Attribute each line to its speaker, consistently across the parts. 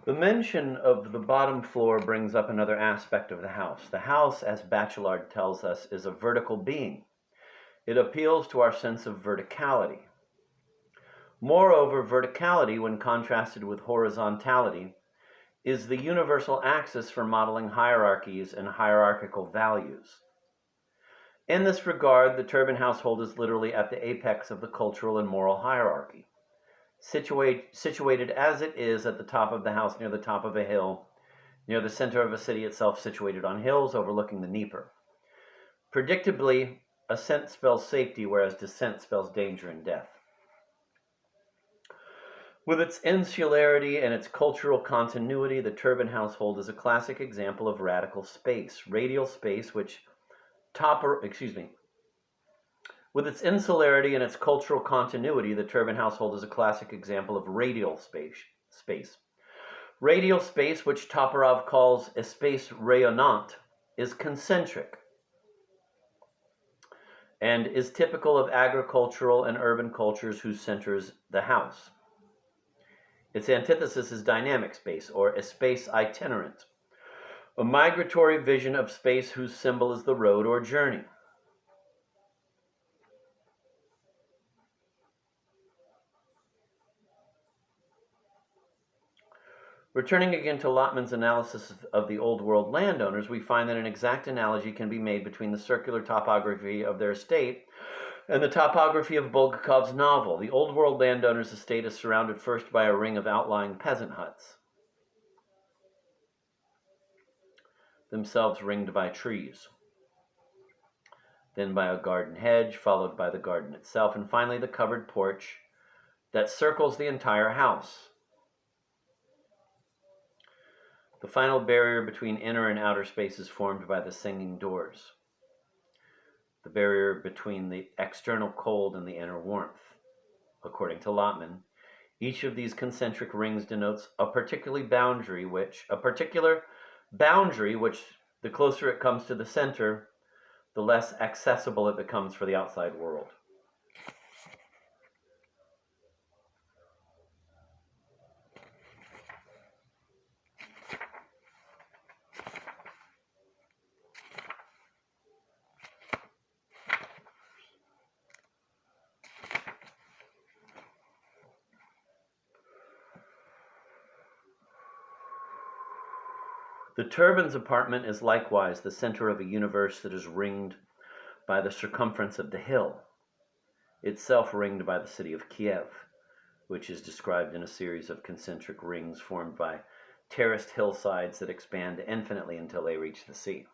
Speaker 1: The mention of the bottom floor brings up another aspect of the house. The house, as Bachelard tells us, is a vertical being. It appeals to our sense of verticality. Moreover, verticality, when contrasted with horizontality, is the universal axis for modeling hierarchies and hierarchical values. In this regard, the Turbin household is literally at the apex of the cultural and moral hierarchy. Situated as it is at the top of the house near the top of a hill, near the center of a city itself situated on hills overlooking the Dnieper. Predictably, ascent spells safety, whereas descent spells danger and death. With its insularity and its cultural continuity, the Turbin household is a classic example of radical space, radial space, With its insularity and its cultural continuity, the Turbin household is a classic example of radial space. Radial space, which Toporov calls espace rayonnant, is concentric and is typical of agricultural and urban cultures whose center is the house. Its antithesis is dynamic space, or espace itinerant, a migratory vision of space whose symbol is the road or journey. Returning again to Lotman's analysis of the Old World landowners, we find that an exact analogy can be made between the circular topography of their estate and the topography of Bulgakov's novel. The Old World landowner's estate is surrounded first by a ring of outlying peasant huts, themselves ringed by trees, then by a garden hedge, followed by the garden itself, and finally the covered porch that circles the entire house. The final barrier between inner and outer space is formed by the singing doors, the barrier between the external cold and the inner warmth. According to Lotman, each of these concentric rings denotes a particular boundary which, the closer it comes to the center, the less accessible it becomes for the outside world. The Turbin's apartment is likewise the center of a universe that is ringed by the circumference of the hill, itself ringed by the city of Kiev, which is described in a series of concentric rings formed by terraced hillsides that expand infinitely until they reach the sea.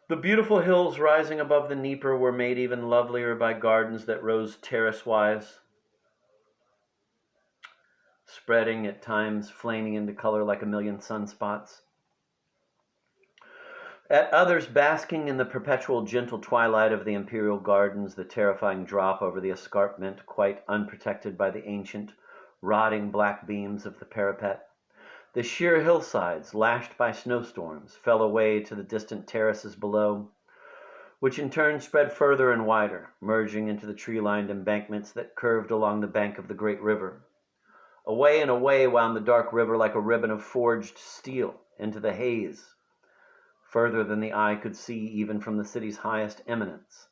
Speaker 1: The beautiful hills rising above the Dnieper were made even lovelier by gardens that rose terrace-wise, spreading at times, flaming into color like a million sunspots. At others, basking in the perpetual gentle twilight of the imperial gardens, the terrifying drop over the escarpment, quite unprotected by the ancient, rotting black beams of the parapet. The sheer hillsides, lashed by snowstorms, fell away to the distant terraces below, which in turn spread further and wider, merging into the tree-lined embankments that curved along the bank of the great river. Away and away wound the dark river like a ribbon of forged steel into the haze, further than the eye could see even from the city's highest eminence,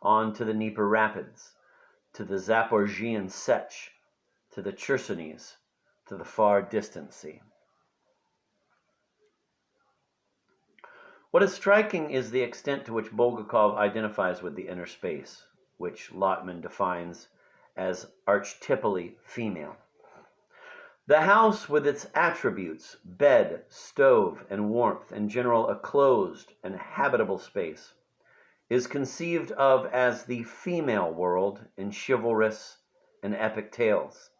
Speaker 1: on to the Dnieper rapids, to the Zaporizhian Sech, to the Chersonese, to the far distant sea. What is striking is the extent to which Bulgakov identifies with the inner space, which Lotman defines as archetypally female. The house, with its attributes, bed, stove, and warmth, in general a closed and habitable space, is conceived of as the female world in chivalrous and epic tales.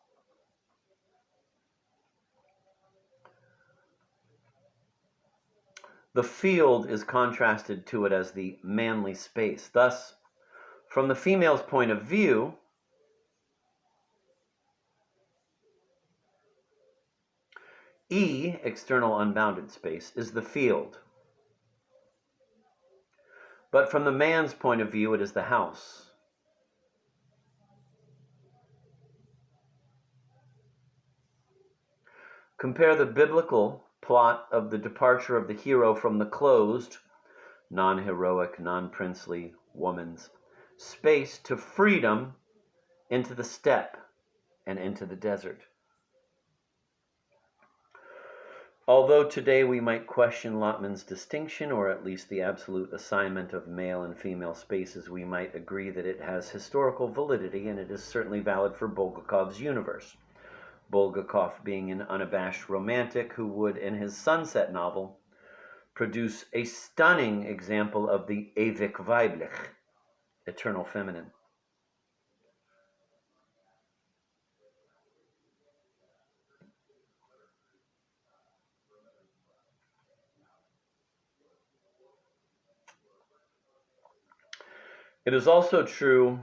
Speaker 1: The field is contrasted to it as the manly space. Thus, from the female's point of view, E, external unbounded space, is the field. But from the man's point of view, it is the house. Compare the biblical plot of the departure of the hero from the closed, non-heroic, non-princely woman's space to freedom into the steppe and into the desert. Although today we might question Lotman's distinction, or at least the absolute assignment of male and female spaces, we might agree that it has historical validity, and it is certainly valid for Bulgakov's universe. Bulgakov being an unabashed romantic who would, in his Sunset novel, produce a stunning example of the ewig weiblich, eternal feminine. It is also true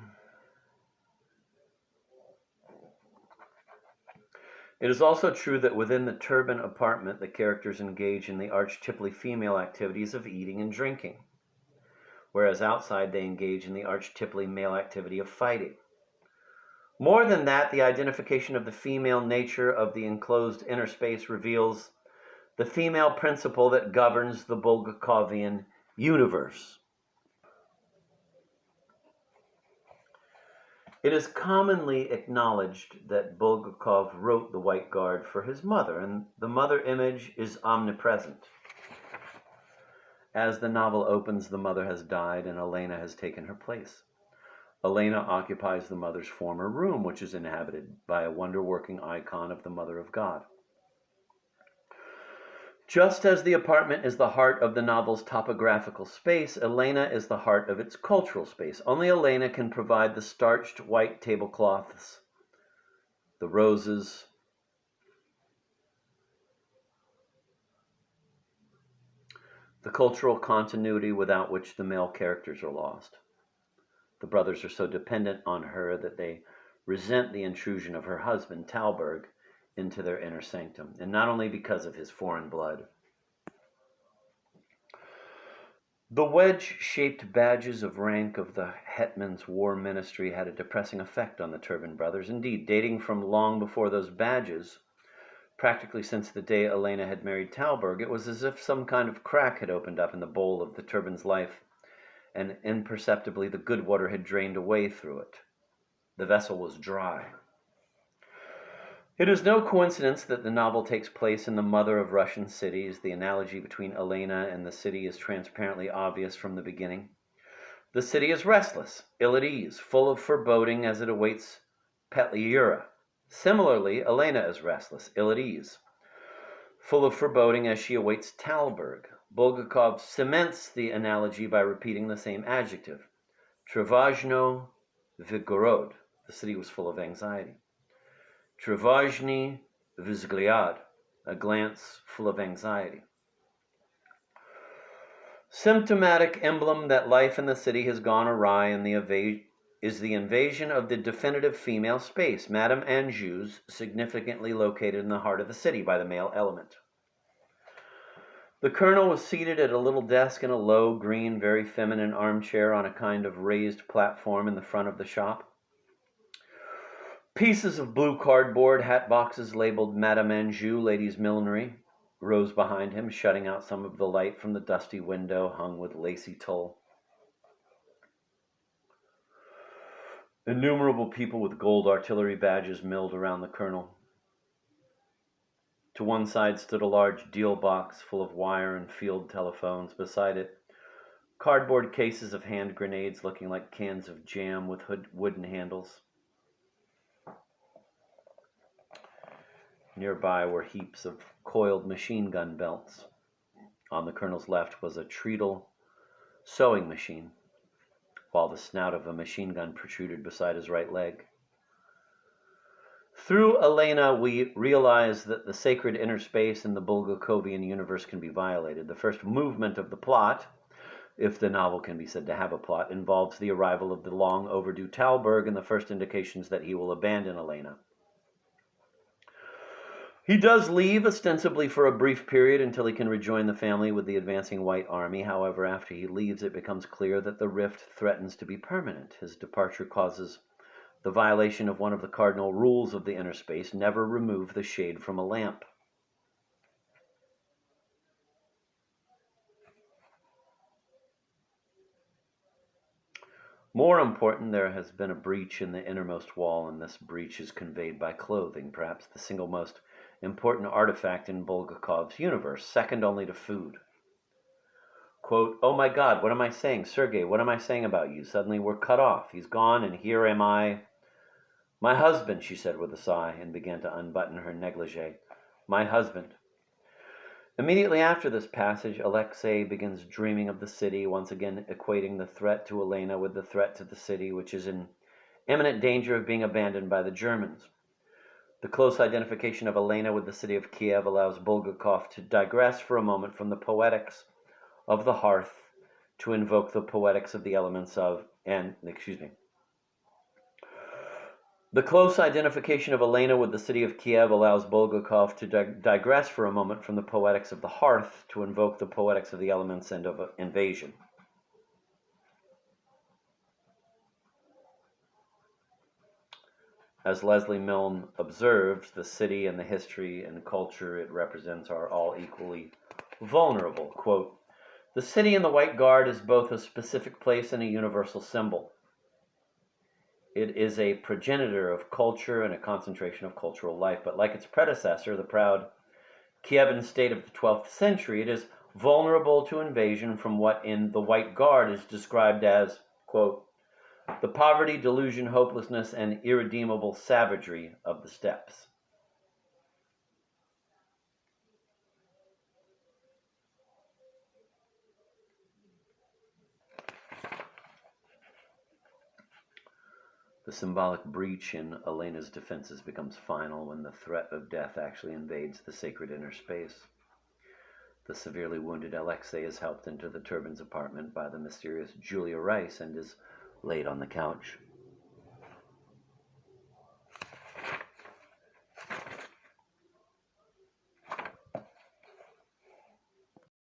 Speaker 1: that within the turban apartment, the characters engage in the archetypally female activities of eating and drinking, whereas outside they engage in the archetypally male activity of fighting. More than that, the identification of the female nature of the enclosed inner space reveals the female principle that governs the Bulgakovian universe. It is commonly acknowledged that Bulgakov wrote The White Guard for his mother, and the mother image is omnipresent. As the novel opens, the mother has died and Elena has taken her place. Elena occupies the mother's former room, which is inhabited by a wonder-working icon of the Mother of God. Just as the apartment is the heart of the novel's topographical space, Elena is the heart of its cultural space. Only Elena can provide the starched white tablecloths, the roses, the cultural continuity without which the male characters are lost. The brothers are so dependent on her that they resent the intrusion of her husband, Talberg, into their inner sanctum, and not only because of his foreign blood. The wedge-shaped badges of rank of the hetman's war ministry had a depressing effect on the Turban brothers. Indeed, dating from long before those badges, practically since the day Elena had married Talberg, it was as if some kind of crack had opened up in the bowl of the Turban's life, and imperceptibly the good water had drained away through it. The vessel was dry. It is no coincidence that the novel takes place in the mother of Russian cities. The analogy between Elena and the city is transparently obvious from the beginning. The city is restless, ill at ease, full of foreboding as it awaits Petliura. Similarly, Elena is restless, ill at ease, full of foreboding as she awaits Talberg. Bulgakov cements the analogy by repeating the same adjective. Trevajno vigorod. The city was full of anxiety. Trevajny vzgliad. A glance full of anxiety. Symptomatic emblem that life in the city has gone awry is the invasion of the definitive female space, Madame Anjou's, significantly located in the heart of the city by the male element. The colonel was seated at a little desk in a low, green, very feminine armchair on a kind of raised platform in the front of the shop. Pieces of blue cardboard, hat boxes labeled Madame Anjou, Ladies' Millinery, rose behind him, shutting out some of the light from the dusty window hung with lacy tulle. Innumerable people with gold artillery badges milled around the colonel. To one side stood a large deal box full of wire and field telephones. Beside it, cardboard cases of hand grenades looking like cans of jam with wooden handles. Nearby were heaps of coiled machine gun belts. On the colonel's left was a treadle sewing machine, while the snout of a machine gun protruded beside his right leg. Through Elena, we realize that the sacred inner space in the Bulgakovian universe can be violated. The first movement of the plot, if the novel can be said to have a plot, involves the arrival of the long overdue Talberg and the first indications that he will abandon Elena. He does leave, ostensibly for a brief period until he can rejoin the family with the advancing White Army. However, after he leaves, it becomes clear that the rift threatens to be permanent. His departure causes the violation of one of the cardinal rules of the inner space: never remove the shade from a lamp. More important, there has been a breach in the innermost wall, and this breach is conveyed by clothing, perhaps the single most important artifact in Bulgakov's universe, second only to food. Quote, "Oh my God, what am I saying? Sergei, what am I saying about you? Suddenly we're cut off. He's gone, and here am I." "My husband," she said with a sigh, and began to unbutton her negligee. "My husband." Immediately after this passage, Alexei begins dreaming of the city, once again equating the threat to Elena with the threat to the city, which is in imminent danger of being abandoned by the Germans. The close identification of Elena with the city of Kiev allows Bulgakov to digress for a moment from the poetics of the hearth to invoke the poetics of the elements of, The close identification of Elena with the city of Kiev allows Bulgakov to digress for a moment from the poetics of the hearth to invoke the poetics of the elements and of invasion. As Leslie Milne observed, the city and the history and culture it represents are all equally vulnerable. Quote, "The city in the White Guard is both a specific place and a universal symbol. It is a progenitor of culture and a concentration of cultural life, but like its predecessor, the proud Kievan state of the 12th century, it is vulnerable to invasion from what in the White Guard is described as, quote, the poverty, delusion, hopelessness, and irredeemable savagery of the steppes." The symbolic breach in Elena's defenses becomes final when the threat of death actually invades the sacred inner space. The severely wounded Alexei is helped into the Turbin's apartment by the mysterious Julia Rice and is laid on the couch.